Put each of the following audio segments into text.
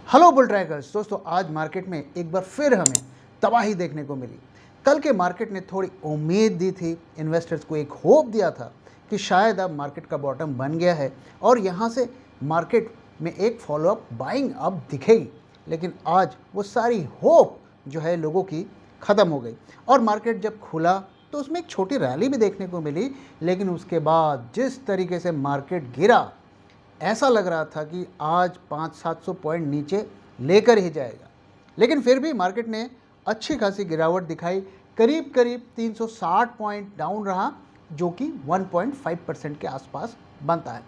Hello bull trackers दोस्तों, आज market में एक बार फिर हमें तबाही देखने को मिली। कल के मार्केट ने थोड़ी उम्मीद दी थी, इन्वेस्टर्स को एक होप दिया था कि शायद अब मार्केट का बॉटम बन गया है और यहाँ से मार्केट में एक फॉलोअप बाइंग अब दिखेगी। लेकिन आज वो सारी होप जो है लोगों की ख़त्म हो गई और मार्केट जब खुला तो उसमें एक छोटी रैली भी देखने को मिली। लेकिन उसके बाद जिस तरीके से मार्केट गिरा, ऐसा लग रहा था कि आज 500-700 पॉइंट नीचे लेकर ही जाएगा। लेकिन फिर भी मार्केट ने अच्छी खासी गिरावट दिखाई, करीब करीब 360 पॉइंट डाउन रहा, जो कि 1.5% के आसपास बनता है।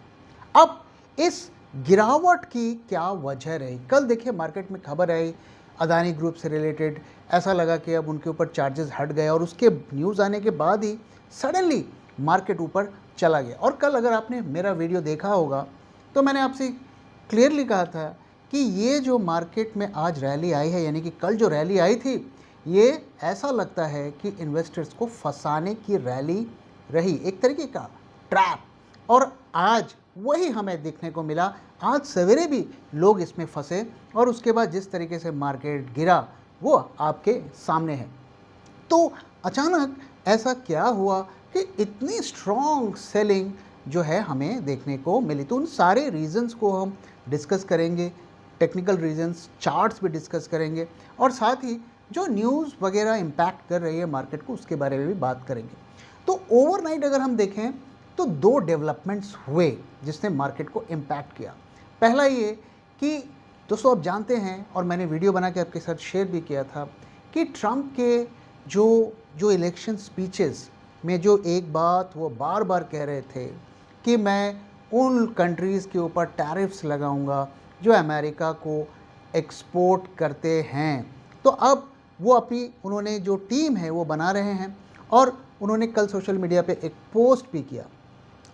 अब इस गिरावट की क्या वजह रही? कल देखिए मार्केट में खबर आई अदानी ग्रुप से रिलेटेड, ऐसा लगा कि अब उनके ऊपर चार्जेस हट गए और उसके न्यूज़ आने के बाद ही सडनली मार्केट ऊपर चला गया। और कल अगर आपने मेरा वीडियो देखा होगा तो मैंने आपसे क्लियरली कहा था कि ये जो मार्केट में आज रैली आई है, यानी कि कल जो रैली आई थी, ये ऐसा लगता है कि इन्वेस्टर्स को फंसाने की रैली रही, एक तरीके का ट्रैप। और आज वही हमें देखने को मिला। आज सवेरे भी लोग इसमें फंसे और उसके बाद जिस तरीके से मार्केट गिरा वो आपके सामने है। तो अचानक ऐसा क्या हुआ कि इतनी स्ट्रॉन्ग सेलिंग जो है हमें देखने को मिली? तो उन सारे रीजंस को हम डिस्कस करेंगे, टेक्निकल रीजंस, चार्ट्स भी डिस्कस करेंगे और साथ ही जो न्यूज़ वगैरह इम्पैक्ट कर रही है मार्केट को, उसके बारे में भी बात करेंगे। तो ओवरनाइट अगर हम देखें तो दो डेवलपमेंट्स हुए जिसने मार्केट को इम्पैक्ट किया। पहला ये कि दोस्तों आप जानते हैं, और मैंने वीडियो बना के आपके साथ शेयर भी किया था, कि ट्रंप के जो इलेक्शन स्पीचेस में जो एक बात वो बार बार कह रहे थे कि मैं उन कंट्रीज़ के ऊपर टैरिफ्स लगाऊंगा जो अमेरिका को एक्सपोर्ट करते हैं। तो अब वो उन्होंने जो टीम है वो बना रहे हैं और उन्होंने कल सोशल मीडिया पे एक पोस्ट भी किया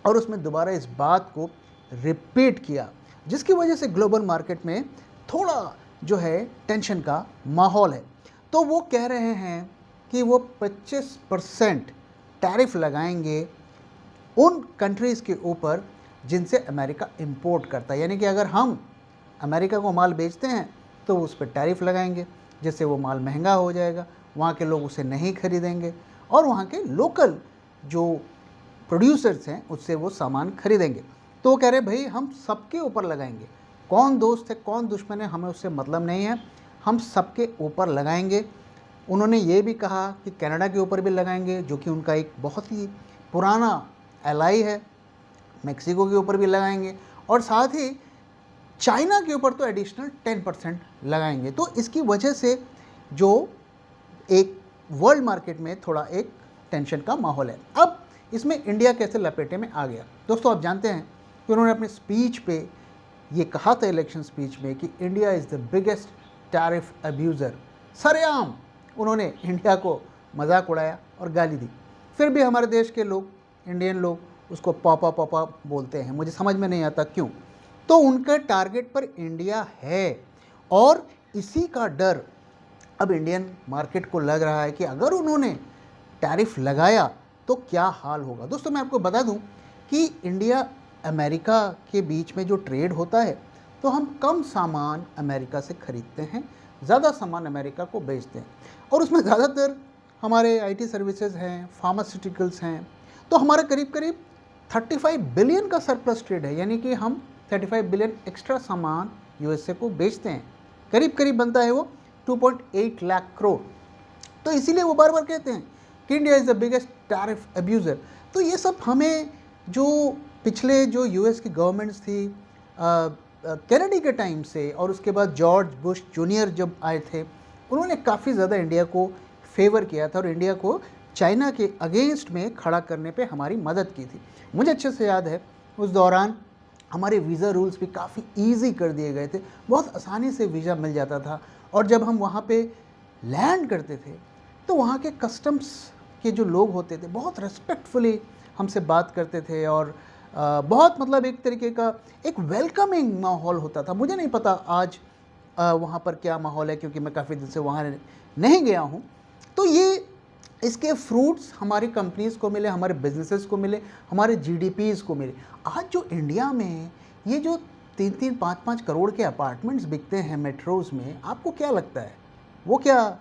और उसमें दोबारा इस बात को रिपीट किया, जिसकी वजह से ग्लोबल मार्केट में थोड़ा जो है टेंशन का माहौल है। तो वो कह रहे हैं कि वो 25% टैरिफ लगाएंगे उन कंट्रीज़ के ऊपर जिनसे अमेरिका इंपोर्ट करता है। यानी कि अगर हम अमेरिका को माल बेचते हैं तो उस पर टैरिफ लगाएंगे, जिससे वो माल महंगा हो जाएगा, वहाँ के लोग उसे नहीं खरीदेंगे और वहाँ के लोकल जो प्रोड्यूसर्स हैं उससे वो सामान खरीदेंगे। तो वो कह रहे भाई हम सबके ऊपर लगाएंगे, कौन दोस्त है कौन दुश्मन है हमें उससे मतलब नहीं है, हम सबके ऊपर लगाएंगे। उन्होंने ये भी कहा कि कनाडा के ऊपर भी लगाएंगे, जो कि उनका एक बहुत ही पुराना एलाई है, मेक्सिको के ऊपर भी लगाएंगे और साथ ही चाइना के ऊपर तो एडिशनल 10% लगाएंगे। तो इसकी वजह से जो एक वर्ल्ड मार्केट में थोड़ा एक टेंशन का माहौल है। अब इसमें इंडिया कैसे लपेटे में आ गया? दोस्तों आप जानते हैं कि उन्होंने अपने स्पीच पे ये कहा था, इलेक्शन स्पीच में, कि India is the biggest tariff abuser. सरेआम उन्होंने इंडिया को मजाक उड़ाया और गाली दी। फिर भी हमारे देश के लोग, इंडियन लोग, उसको पापा पापा बोलते हैं, मुझे समझ में नहीं आता क्यों। तो उनके टारगेट पर इंडिया है और इसी का डर अब इंडियन मार्केट को लग रहा है कि अगर उन्होंने टैरिफ लगाया तो क्या हाल होगा। दोस्तों मैं आपको बता दूं कि इंडिया अमेरिका के बीच में जो ट्रेड होता है तो हम कम सामान अमेरिका से खरीदते हैं, ज़्यादा सामान अमेरिका को बेचते हैं और उसमें ज़्यादातर हमारे आईटी सर्विसेज हैं, फार्मास्यूटिकल्स हैं। तो हमारा करीब करीब 35 बिलियन का सरप्लस ट्रेड है, यानी कि हम 35 बिलियन एक्स्ट्रा सामान यूएसए को बेचते हैं। करीब करीब बनता है वो 2.8 लाख करोड़। तो इसीलिए वो बार बार कहते हैं कि India is the biggest tariff abuser. तो ये सब हमें जो पिछले जो यूएस की गवर्नमेंट्स थी कैनेडी के टाइम से और उसके बाद जॉर्ज बुश जूनियर जब आए थे, उन्होंने काफ़ी ज़्यादा इंडिया को फेवर किया था और इंडिया को चाइना के अगेंस्ट में खड़ा करने पे हमारी मदद की थी। मुझे अच्छे से याद है उस दौरान हमारे वीज़ा रूल्स भी काफ़ी ईजी कर दिए गए थे, बहुत आसानी से वीज़ा मिल जाता था और जब हम वहाँ पे लैंड करते थे तो वहाँ के कस्टम्स के जो लोग होते थे बहुत रिस्पेक्टफुली हमसे बात करते थे और बहुत मतलब एक तरीके का एक वेलकमिंग माहौल होता था। मुझे नहीं पता आज वहाँ पर क्या माहौल है, क्योंकि मैं काफ़ी दिन से वहाँ नहीं गया हूँ। तो ये इसके फ्रूट्स हमारी कंपनीज़ को मिले, हमारे बिजनेसेस को मिले, हमारे जीडीपीज़ को मिले। आज जो इंडिया में ये जो 3-3, 5-5 करोड़ के अपार्टमेंट्स बिकते हैं मेट्रोज़ में, आपको क्या लगता है वो क्या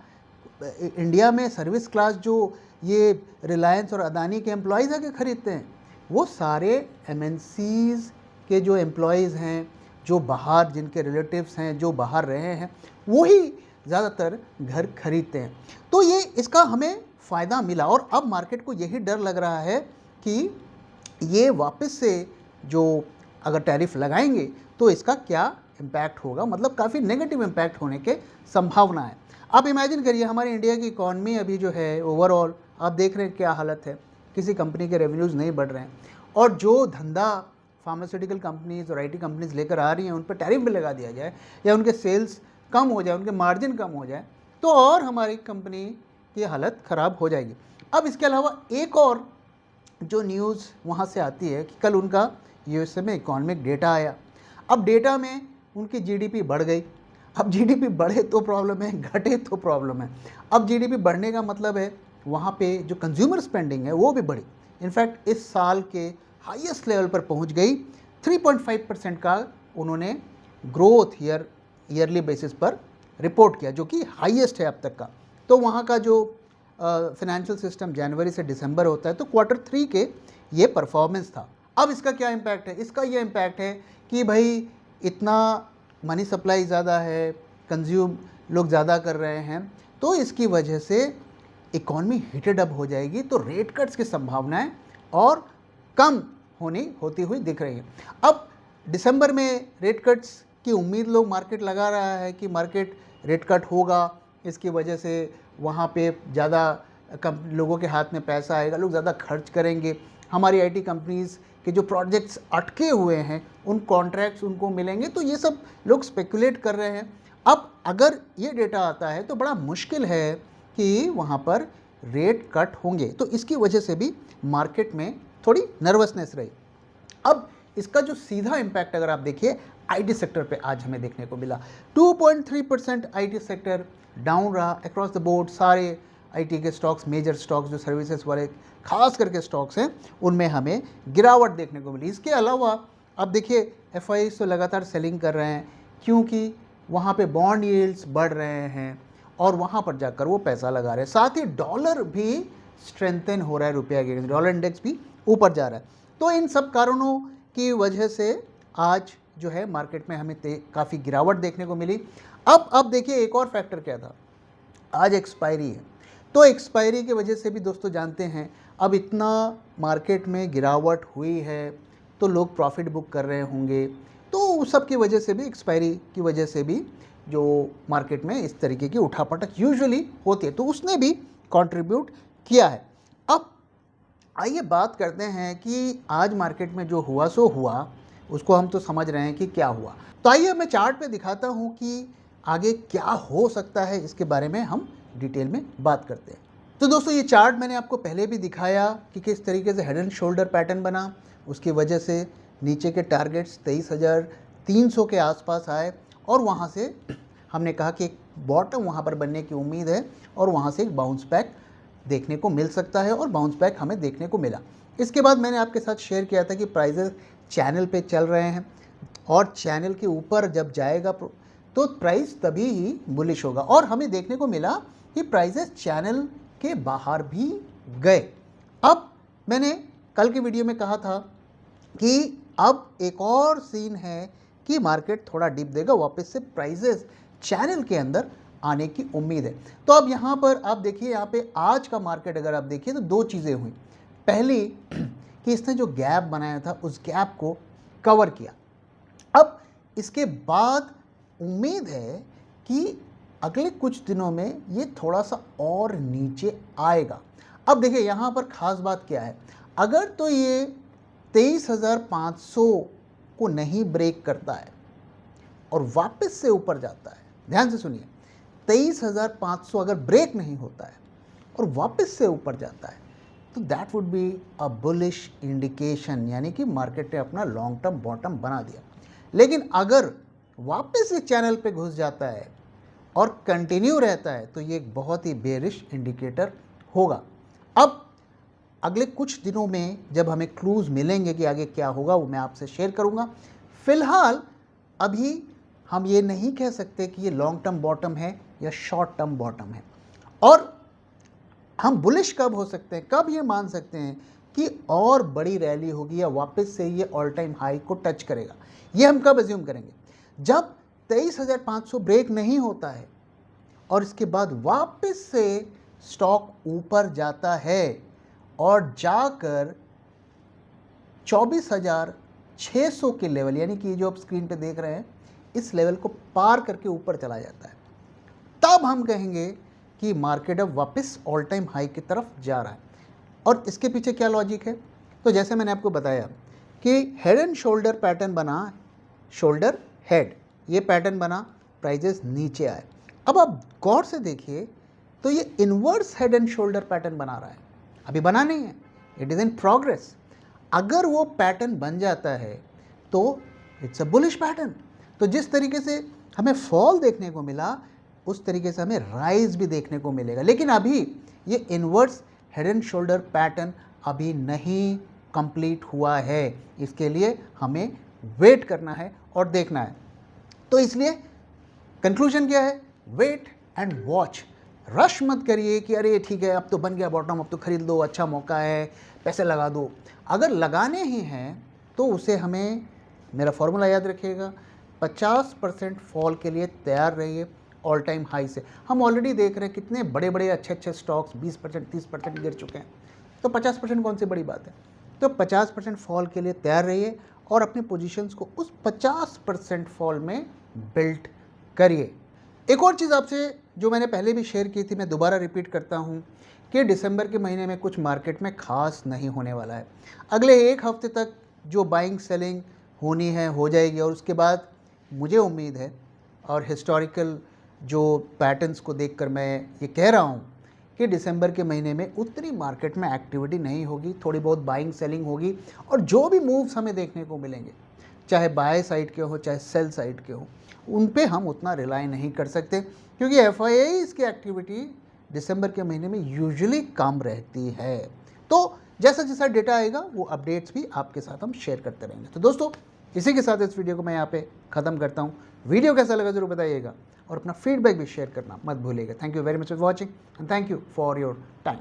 इंडिया में सर्विस क्लास जो ये रिलायंस और अदानी के एम्प्लॉयज़ आके खरीदते हैं? वो सारे एमएनसीज़ के जो एम्प्लॉयज़ हैं, जो बाहर जिनके रिलेटिव्स हैं, जो बाहर रहे हैं, वही ज़्यादातर घर खरीदते हैं। तो ये इसका हमें फ़ायदा मिला और अब मार्केट को यही डर लग रहा है कि ये वापस से जो अगर टैरिफ लगाएंगे तो इसका क्या इम्पैक्ट होगा, मतलब काफ़ी नेगेटिव इम्पैक्ट होने के संभावना है। आप इमेजिन करिए हमारे इंडिया की इकॉनमी अभी जो है ओवरऑल आप देख रहे हैं क्या हालत है, किसी कंपनी के रेवेन्यूज़ नहीं बढ़ रहे हैं और जो धंधा फार्मास्यूटिकल कंपनीज़ और आईटी कंपनीज़ लेकर आ रही हैं उन पर टैरिफ भी लगा दिया जाए या उनके सेल्स कम हो जाए, उनके मार्जिन कम हो जाए तो और हमारी कंपनी की हालत ख़राब हो जाएगी। अब इसके अलावा एक और जो न्यूज़ वहाँ से आती है कि कल उनका यूएसए में इकोनॉमिक डेटा आया। अब डेटा में उनकी जीडीपी बढ़ गई। अब जीडीपी बढ़े तो प्रॉब्लम है, घटे तो प्रॉब्लम है। अब जीडीपी बढ़ने का मतलब है वहाँ पे जो कंज्यूमर स्पेंडिंग है वो भी बढ़ी। इनफैक्ट इस साल के हाईएस्ट लेवल पर पहुँच गई। 3.5% का उन्होंने ग्रोथ ईयरली बेसिस पर रिपोर्ट किया, जो कि हाईएस्ट है अब तक का। तो वहाँ का जो फाइनेंशियल सिस्टम जनवरी से दिसंबर होता है तो Q3 के ये परफॉर्मेंस था। अब इसका क्या इम्पैक्ट है? इसका ये इम्पैक्ट है कि भाई इतना मनी सप्लाई ज़्यादा है, कंज्यूम लोग ज़्यादा कर रहे हैं, तो इसकी वजह से इकॉनमी हीटेड अप हो जाएगी, तो रेट कट्स की संभावनाएं और कम होती हुई दिख रही है। अब दिसंबर में रेट कट्स की उम्मीद लोग मार्केट लगा रहा है कि मार्केट रेट कट होगा, इसकी वजह से वहाँ पे ज़्यादा लोगों के हाथ में पैसा आएगा, लोग ज़्यादा खर्च करेंगे, हमारी आईटी कंपनीज़ के जो प्रोजेक्ट्स अटके हुए हैं उन कॉन्ट्रैक्ट्स उनको मिलेंगे, तो ये सब लोग स्पेकुलेट कर रहे हैं। अब अगर ये डेटा आता है तो बड़ा मुश्किल है कि वहाँ पर रेट कट होंगे, तो इसकी वजह से भी मार्केट में थोड़ी नर्वसनेस रही। अब इसका जो सीधा इम्पैक्ट अगर आप देखिए आईटी सेक्टर पे आज हमें देखने को मिला। 2.3% आईटी सेक्टर डाउन रहा अक्रॉस द बोर्ड। सारे आईटी के स्टॉक्स, मेजर स्टॉक्स जो सर्विसेज वाले खास करके स्टॉक्स हैं, उनमें हमें गिरावट देखने को मिली। इसके अलावा अब देखिए एफआईज तो लगातार सेलिंग कर रहे हैं क्योंकि वहाँ पे बॉन्ड यील्ड्स बढ़ रहे हैं और वहाँ पर जाकर वो पैसा लगा रहे हैं। साथ ही डॉलर भी स्ट्रेंथन हो रहा है रुपया के, डॉलर इंडेक्स भी ऊपर जा रहा है। तो इन सब कारणों की वजह से आज जो है मार्केट में हमें काफ़ी गिरावट देखने को मिली। अब देखिए एक और फैक्टर क्या था, आज एक्सपायरी है, तो एक्सपायरी की वजह से भी दोस्तों जानते हैं अब इतना मार्केट में गिरावट हुई है तो लोग प्रॉफिट बुक कर रहे होंगे, तो उस सब की वजह से भी, एक्सपायरी की वजह से भी जो मार्केट में इस तरीके की उठापटक यूजुअली होती है, तो उसने भी कंट्रीब्यूट किया है। अब आइए बात करते हैं कि आज मार्केट में जो हुआ सो हुआ, उसको हम तो समझ रहे हैं कि क्या हुआ। तो आइए मैं चार्ट पे दिखाता हूँ कि आगे क्या हो सकता है, इसके बारे में हम डिटेल में बात करते हैं। तो दोस्तों ये चार्ट मैंने आपको पहले भी दिखाया कि किस तरीके से हेड एंड शोल्डर पैटर्न बना, उसकी वजह से नीचे के टारगेट्स 23,300 के आसपास आए और वहाँ से हमने कहा कि एक बॉटम वहाँ पर बनने की उम्मीद है और वहाँ से एक बाउंस बैक देखने को मिल सकता है और बाउंस बैक हमें देखने को मिला। इसके बाद मैंने आपके साथ शेयर किया था कि प्राइजेस चैनल पे चल रहे हैं और चैनल के ऊपर जब जाएगा तो प्राइस तभी ही बुलिश होगा, और हमें देखने को मिला कि प्राइजेस चैनल के बाहर भी गए। अब मैंने कल की वीडियो में कहा था कि अब एक और सीन है कि मार्केट थोड़ा डिप देगा, वापस से प्राइजेस चैनल के अंदर आने की उम्मीद है। तो अब यहाँ पर आप देखिए, यहाँ पे आज का मार्केट अगर आप देखिए तो दो चीज़ें हुई। पहली कि इसने जो गैप बनाया था उस गैप को कवर किया। अब इसके बाद उम्मीद है कि अगले कुछ दिनों में ये थोड़ा सा और नीचे आएगा। अब देखिए यहाँ पर ख़ास बात क्या है, अगर तो ये 23,500 को नहीं ब्रेक करता है और वापस से ऊपर जाता है, ध्यान से सुनिए, 23,500 अगर ब्रेक नहीं होता है और वापस से ऊपर जाता है तो that would be a bullish indication, यानी कि मार्केट ने अपना लॉन्ग टर्म बॉटम बना दिया। लेकिन अगर वापस इस चैनल पे घुस जाता है और कंटिन्यू रहता है तो ये एक बहुत ही बेरिश इंडिकेटर होगा। अब अगले कुछ दिनों में जब हमें क्लूज़ मिलेंगे कि आगे क्या होगा वो मैं आपसे शेयर करूंगा। फिलहाल अभी हम ये नहीं कह सकते कि ये लॉन्ग टर्म बॉटम है या शॉर्ट टर्म बॉटम है। और हम बुलिश कब हो सकते हैं, कब ये मान सकते हैं कि और बड़ी रैली होगी या वापस से ये ऑल टाइम हाई को टच करेगा, ये हम कब अज्यूम करेंगे? जब 23,500 ब्रेक नहीं होता है और इसके बाद वापस से स्टॉक ऊपर जाता है और जाकर 24,600 के लेवल, यानी कि जो आप स्क्रीन पे देख रहे हैं, इस लेवल को पार करके ऊपर चला जाता है, तब हम कहेंगे कि मार्केट अब वापस ऑल टाइम हाई की तरफ जा रहा है। और इसके पीछे क्या लॉजिक है? तो जैसे मैंने आपको बताया कि हेड एंड शोल्डर पैटर्न बना, शोल्डर हेड ये पैटर्न बना, प्राइजेस नीचे आए। अब आप गौर से देखिए तो ये inverse head and shoulder pattern बना रहा है, अभी बना नहीं है, इट इज़ इन प्रोग्रेस। अगर वो पैटर्न बन जाता है तो इट्स अ बुलिश पैटर्न। तो जिस तरीके से हमें फॉल देखने को मिला उस तरीके से हमें राइज भी देखने को मिलेगा। लेकिन अभी ये inverse head and shoulder pattern अभी नहीं कंप्लीट हुआ है, इसके लिए हमें वेट करना है और देखना है। तो इसलिए कंक्लूजन क्या है? Wait and watch. रश मत करिए कि अरे ठीक है अब तो बन गया बॉटम, अब तो खरीद लो, अच्छा मौका है, पैसे लगा दो। अगर लगाने ही हैं तो उसे हमें, मेरा फॉर्मूला याद रखिएगा, 50% फॉल के लिए तैयार रहिए ऑल टाइम हाई से। हम ऑलरेडी देख रहे हैं कितने बड़े बड़े अच्छे स्टॉक्स 20% 30% गिर चुके हैं, तो 50% कौन सी बड़ी बात है। तो 50% फॉल के लिए तैयार रहिए और अपने पोजीशंस को उस 50% फॉल में बिल्ड करिए। एक और चीज़ आपसे जो मैंने पहले भी शेयर की थी, मैं दोबारा रिपीट करता हूँ कि दिसंबर के महीने में कुछ मार्केट में खास नहीं होने वाला है। अगले एक हफ्ते तक जो बाइंग सेलिंग होनी है हो जाएगी और उसके बाद मुझे उम्मीद है, और हिस्टोरिकल जो पैटर्न्स को देखकर मैं ये कह रहा हूँ कि दिसंबर के महीने में उतनी मार्केट में एक्टिविटी नहीं होगी, थोड़ी बहुत बाइंग सेलिंग होगी और जो भी मूव्स हमें देखने को मिलेंगे, चाहे बाय साइड के हो चाहे सेल साइड के हो, उन पे हम उतना रिलाई नहीं कर सकते क्योंकि एफआईआई की एक्टिविटी दिसंबर के महीने में यूजुअली कम रहती है। तो जैसा जैसा डेटा आएगा वो अपडेट्स भी आपके साथ हम शेयर करते रहेंगे। तो दोस्तों, इसी के साथ इस वीडियो को मैं यहाँ पे ख़त्म करता हूँ। वीडियो कैसा लगा ज़रूर बताइएगा और अपना फीडबैक भी शेयर करना मत भूलिएगा। Thank you very much for watching and thank you for your time.